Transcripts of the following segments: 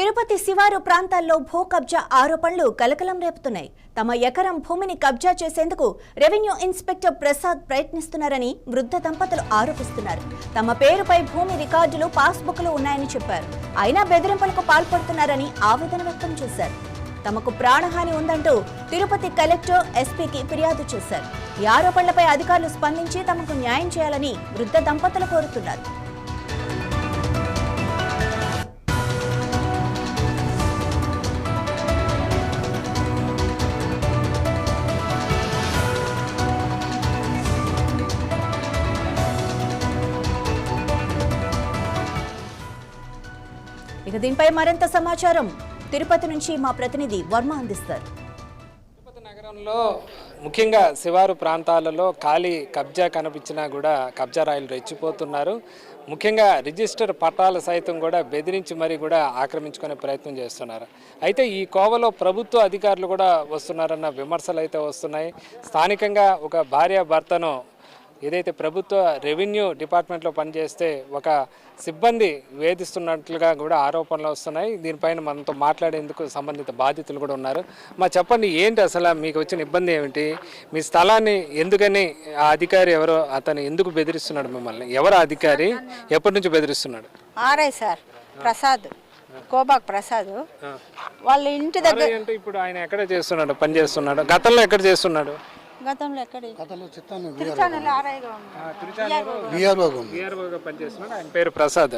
తిరుపతి శివారు ప్రాంతాల్లో భూ కబ్జా ఆరోపణలు కలకలం రేపుతున్నాయి. తమ ఎకరం భూమిని కబ్జా చేసేందుకు రెవెన్యూ ఇన్స్పెక్టర్ ప్రసాద్ ప్రయత్నిస్తున్నారని వృద్ధ దంపతులు ఆరోపిస్తున్నారు. తమ పేరుపై భూమి రికార్డులు, పాస్బుక్లు ఉన్నాయని చెప్పారు. అయినా బెదిరింపులకు పాల్పడుతున్నారని ఆవేదన వ్యక్తం చేశారు. తమకు ప్రాణహాని ఉందంటూ తిరుపతి కలెక్టర్, ఎస్పీకి ఫిర్యాదు చేశారు. ఈ ఆరోపణలపై అధికారులు స్పందించి తమకు న్యాయం చేయాలని వృద్ధ దంపతులు కోరుతున్నారు. ఇక దీనిపై మరింత సమాచారం తిరుపతి నుంచి మా ప్రతినిధి వర్మ అందిస్తారు. తిరుపతి నగరంలో ముఖ్యంగా శివారు ప్రాంతాలలో ఖాళీ కబ్జా కనిపించినా కూడా కబ్జా రాయిలు రెచ్చిపోతున్నారు. ముఖ్యంగా రిజిస్టర్ పట్టాలు సైతం కూడా బెదిరించి మరీ కూడా ఆక్రమించుకునే ప్రయత్నం చేస్తున్నారు. అయితే ఈ కోవలో ప్రభుత్వ అధికారులు కూడా వస్తున్నారన్న విమర్శలు అయితే వస్తున్నాయి. స్థానికంగా ఒక భార్యాభర్తను ఏదైతే ప్రభుత్వ రెవెన్యూ డిపార్ట్మెంట్లో పనిచేస్తే ఒక సిబ్బంది వేధిస్తున్నట్లుగా కూడా ఆరోపణలు వస్తున్నాయి. దీనిపైన మనతో మాట్లాడేందుకు సంబంధిత బాధితులు కూడా ఉన్నారు. చెప్పండి, ఏంటి అసలు మీకు వచ్చిన ఇబ్బంది ఏమిటి? మీ స్థలాన్ని ఎందుకని ఆ అధికారి ఎవరో అతను ఎందుకు బెదిరిస్తున్నాడు మిమ్మల్ని? ఎవరు అధికారి, ఎప్పటి నుంచి బెదిరిస్తున్నాడు? ఆర్ఐ సార్ ప్రసాద్, కోబాక్ ప్రసాద్. వాళ్ళ ఇంటి దగ్గర అంటే ఇప్పుడు ఆయన ఎక్కడ చేస్తున్నాడు, పని చేస్తున్నాడు? గతంలో ఎక్కడ చేస్తున్నాడు? గతంలో ఎక్కడ పనిచేస్తున్నాడు. ఆయన పేరు ప్రసాద్.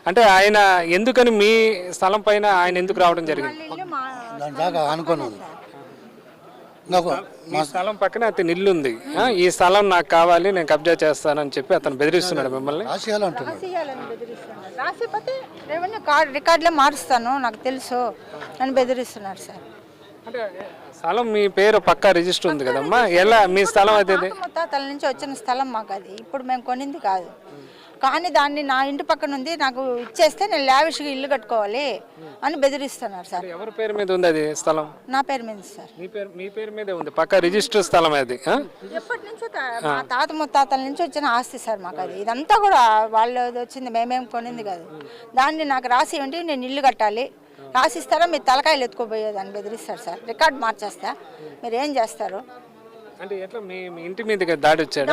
అంటే ఆయన ఎందుకని మీ స్థలం పైన ఆయన ఎందుకు రావడం జరిగింది? ఈ స్థలం పక్కన అతని ఇల్లు ఉంది. ఈ స్థలం నాకు కావాలి, నేను కబ్జా చేస్తానని చెప్పి అతను బెదిరిస్తున్నాడు మిమ్మల్ని. రాసిపోతే రెవెన్యూ రికార్డులే మారుస్తాను, నాకు తెలుసు అని బెదిరిస్తున్నాడు సార్. అంటే స్థలం మీ పేరు పక్కా రిజిస్టర్ ఉంది కదమ్మా, ఎలా మీ స్థలం అయితే? ముత్తాతల నుంచి వచ్చిన స్థలం మాకు అది, ఇప్పుడు మేము కొనింది కాదు. కానీ దాన్ని నా ఇంటి పక్కన ఉంది, నాకు ఇచ్చేస్తే నేను లావిష్గా ఇల్లు కట్టుకోవాలి అని బెదిరిస్తున్నారు సార్. ఎవరి పేరు మీద ఉంది అది స్థలం? నా పేరు మీద సార్. మీ పేరు మీదే ఉంది, పక్కా రిజిస్టర్ స్థలం అది. ఎప్పటి నుంచో మా తాత ముత్తాతల నుంచి వచ్చిన ఆస్తి సార్ మాకు అది. ఇదంతా కూడా వాళ్ళు వచ్చింది, మేమేం కొనింది కాదు. దాన్ని నాకు రాసి ఏంటి, నేను ఇల్లు కట్టాలి, రాసిస్తారా మీరు తలకాయలు ఎత్తుకోబోయేదని బెదిరిస్తారు సార్. రికార్డు మార్చేస్తా, మీరు ఏం చేస్తారు? అంటే ఎట్లా మీ ఇంటి మీదకి దాడి వచ్చాడు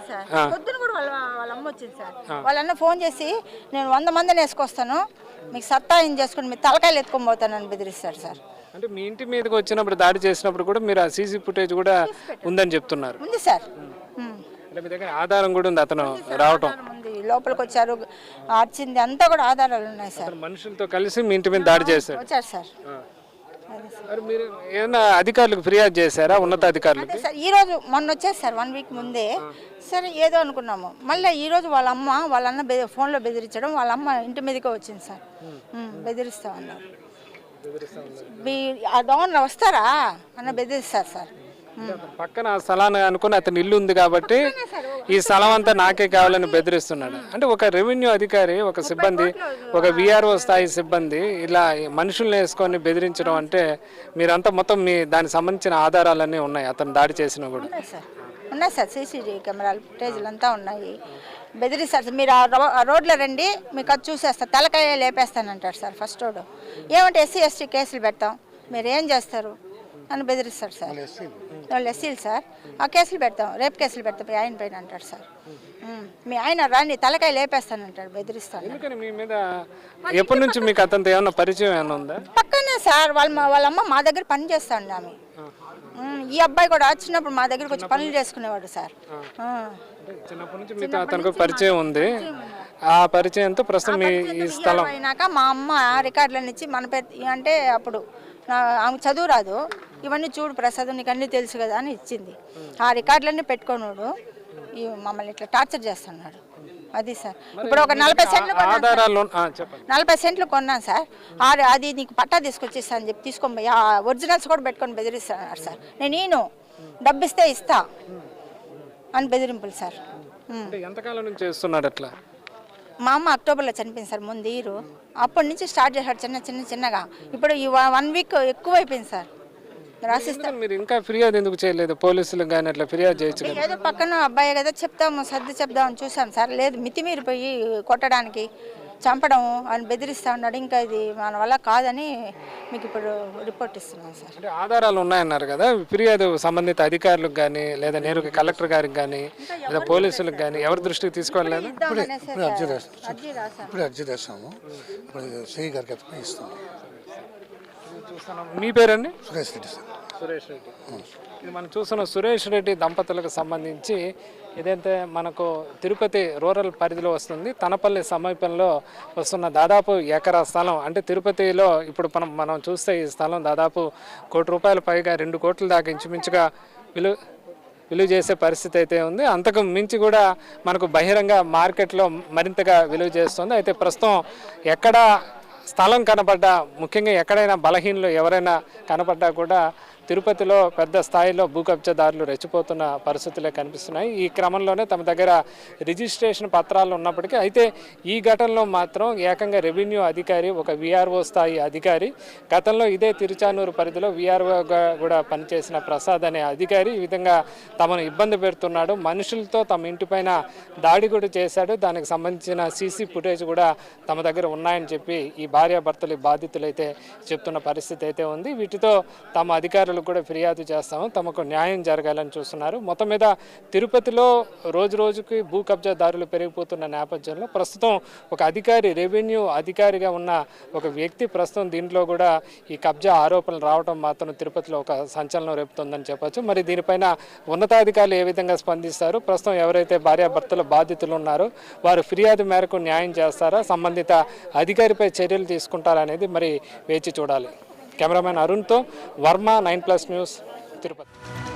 సార్. పొద్దున కూడా వాళ్ళ అమ్మ వచ్చింది సార్. వాళ్ళన్న ఫోన్ చేసి నేను 100 మందిని వేసుకొస్తాను, మీకు సత్తా ఏం చేసుకుని మీరు తలకాయలు ఎత్తుకొని పోతానని బెదిరిస్తారు సార్. అంటే మీ ఇంటి మీదకి వచ్చినప్పుడు, దాడి చేసినప్పుడు కూడా మీరు ఆ సీసీ ఫుటేజ్ కూడా ఉందని చెప్తున్నారు? ఉంది సార్. మీ దగ్గర ఆధారం కూడా ఉంది అతను రావటం? లోపలికి వచ్చారు, అర్చింది అంతా కూడా ఆధారాలు ఉన్నాయి సార్. మనుషులతో కలిసి మీ ఇంటి మీద దాడి చేశారు? వచ్చారు సార్. మీరు ఏమైనా అధికారులకు ఫిర్యాదు చేశారా, ఉన్నతాధికారులకు? సార్ ఈ రోజు మొన్న వచ్చేది సార్, 1 వీక్ ముందే. సరే ఏదో అనుకున్నాము, మళ్ళీ ఈ రోజు వాళ్ళ అమ్మ వాళ్ళ అన్న ఫోన్లో బెదిరించడం, వాళ్ళ అమ్మ ఇంటి మీదకే వచ్చింది సార్. బెదిరిస్తా ఉన్నారు, ఆ దోమలు వస్తారా అన్న బెదిరిస్తారు సార్. పక్కన ఆ స్థలాన్ని అనుకుని అతని ఇల్లు ఉంది కాబట్టి ఈ స్థలం అంతా నాకే కావాలని బెదిరిస్తున్నాడు. అంటే ఒక రెవెన్యూ అధికారి, ఒక సిబ్బంది, ఒక విఆర్ఓ స్థాయి సిబ్బంది ఇలా మనుషుల్ని వేసుకొని బెదిరించడం అంటే, మీరంతా మొత్తం మీ దానికి సంబంధించిన ఆధారాలన్నీ ఉన్నాయి అతను దాడి చేసినా కూడా? ఉన్నాయి సార్, సీసీటీవీ కెమెరాలు ఫుటేజ్లు అంతా ఉన్నాయి. బెదిరిస్తారు, మీరు ఆ రోడ్లో రండి, మీకు అది చూసేస్తారు, తలకాయ లేపేస్తానంటారు సార్ ఫస్ట్ రోడ్. ఏమంటే SC ST కేసులు పెడతాం, మీరు ఏం చేస్తారు అని బెదిరిస్తారు సార్. వాళ్ళు ఎస్సీలు సార్, ఆ కేసులు పెడతాం, రేపు కేసులు పెడతాం మీ ఆయన పైన అంటారు సార్. మీ ఆయన రాని తలకాయ లేపేస్తానంటాడు, బెదిరిస్తాను. మీ మీద ఎప్పటి నుంచి మీకు అతనితో ఏమన్నా పరిచయం ఏమైనా ఉందా? పక్కనే సార్, వాళ్ళ అమ్మ మా దగ్గర పని చేస్తాండి ఆమె. ఈ అబ్బాయి కూడా చిన్నప్పుడు మా దగ్గరకు వచ్చి పనులు చేసుకునేవాడు సార్. చిన్నప్పటి నుంచి మీతో అతనికి పరిచయం ఉంది. ఆ పరిచయంతో ప్రస్తుతం ఈ స్థలం అయినాక మా అమ్మ రికార్డులను ఇచ్చి మన పేరు అంటే, అప్పుడు ఆమె చదువు రాదు, ఇవన్నీ చూడు ప్రసాద్ నీకు అన్నీ తెలుసు కదా అని ఇచ్చింది. ఆ రికార్డులన్నీ పెట్టుకున్నాడు, మమ్మల్ని ఇట్లా టార్చర్ చేస్తున్నాడు. అది సార్. ఇప్పుడు ఒక 40 సెంట్లు కొన్నాను సార్. అది నీకు పట్టా తీసుకొచ్చేస్తా అని చెప్పి తీసుకొని పోయి ఆ ఒరిజినల్స్ కూడా పెట్టుకొని బెదిరిస్తున్నాడు సార్. నేను డబ్బిస్తే ఇస్తా అని బెదిరింపులు సార్. ఎంతకాలం నుంచి చేస్తున్నాడు అట్లా? మా అమ్మ అక్టోబర్లో చనిపోయింది సార్, ముందు ఇయర్. అప్పటి నుంచి స్టార్ట్ చేశాడు చిన్నగా. ఇప్పుడు ఈ 1 వీక్ ఎక్కువ అయిపోయింది సార్. రాసిస్తాను. మీరు ఇంకా ఫిర్యాదు ఎందుకు చేయలేదు పోలీసులకు కానీ? అట్లా ఫిర్యాదు చేయొచ్చు కదా. ఏదో పక్కన అబ్బాయి కదా చెప్తాము, సర్ది చెప్దామని చూసాం సార్. లేదు, మితిమీరిపోయి కొట్టడానికి చంపడం అని బెదిరిస్తూ ఉన్నాడు. ఇంకా ఇది మన వల్ల కాదని మీకు ఇప్పుడు రిపోర్ట్ ఇస్తున్నాం సార్. అంటే ఆధారాలు ఉన్నాయన్నారు కదా, ఫిర్యాదు సంబంధిత అధికారులకు కానీ లేదా నేరుగా కలెక్టర్ గారికి కానీ లేదా పోలీసులకు కానీ ఎవరి దృష్టికి తీసుకోలేదు? అర్జీ అర్జీ చేస్తాము. ఇప్పుడు సిఐ గారికి ఇస్తాము. చూస్తున్నాం. మీ పేరండి? సురేష్ రెడ్డి సార్. సురేష్ రెడ్డి. ఇది మనం చూస్తున్న సురేష్ రెడ్డి దంపతులకు సంబంధించి ఏదైతే మనకు తిరుపతి రూరల్ పరిధిలో వస్తుంది, తనపల్లి సమీపంలో వస్తున్న దాదాపు ఎకరా స్థలం. అంటే తిరుపతిలో ఇప్పుడు మనం చూస్తే ఈ స్థలం దాదాపు ₹1 పైగా 2 కోట్ల దాకా ఇంచుమించుగా విలువ చేసే పరిస్థితి అయితే ఉంది. అంతకు మించి కూడా మనకు బహిరంగ మార్కెట్లో మరింతగా విలువ చేస్తుంది. అయితే ప్రస్తుతం ఎక్కడ స్థలం కనపడ్డా, ముఖ్యంగా ఎక్కడైనా బలహీనలు ఎవరైనా కనపడ్డా కూడా తిరుపతిలో పెద్ద స్థాయిలో భూ కబ్జాదారులు రెచ్చిపోతున్న పరిస్థితులే కనిపిస్తున్నాయి. ఈ క్రమంలోనే తమ దగ్గర రిజిస్ట్రేషన్ పత్రాలు ఉన్నప్పటికీ అయితే ఈ ఘటనలో మాత్రం ఏకంగా రెవెన్యూ అధికారి, ఒక విఆర్ఓ స్థాయి అధికారి, గతంలో ఇదే తిరుచానూరు పరిధిలో విఆర్ఓగా కూడా పనిచేసిన ప్రసాద్ అనే అధికారి ఈ విధంగా తమను ఇబ్బంది పెడుతున్నాడు, మనుషులతో తమ ఇంటిపైన దాడి కూడా చేశాడు, దానికి సంబంధించిన సీసీ ఫుటేజ్ కూడా తమ దగ్గర ఉన్నాయని చెప్పి ఈ భార్యాభర్తలు బాధితులు అయితే చెప్తున్న పరిస్థితి అయితే ఉంది. వీటితో తమ అధికారులు కూడా ఫిర్యాదు చేస్తాము, తమకు న్యాయం జరగాలని చూస్తున్నారు. మొత్తం మీద తిరుపతిలో రోజు రోజుకి భూ కబ్జాదారులు పెరిగిపోతున్న నేపథ్యంలో ప్రస్తుతం ఒక అధికారి, రెవెన్యూ అధికారిగా ఉన్న ఒక వ్యక్తి ప్రస్తుతం దీంట్లో కూడా ఈ కబ్జా ఆరోపణలు రావడం మాత్రం తిరుపతిలో ఒక సంచలనం రేపుతుందని చెప్పొచ్చు. మరి దీనిపైన ఉన్నతాధికారులు ఏ విధంగా స్పందిస్తారు, ప్రస్తుతం ఎవరైతే భార్యాభర్తల బాధితులు ఉన్నారో వారు ఫిర్యాదు మేరకు న్యాయం చేస్తారా, సంబంధిత అధికారిపై చర్యలు తీసుకుంటారా అనేది మరి వేచి చూడాలి. కెమెరామెన్ అరుణ్తో వర్మ, 9+ న్యూస్, తిరుపతి.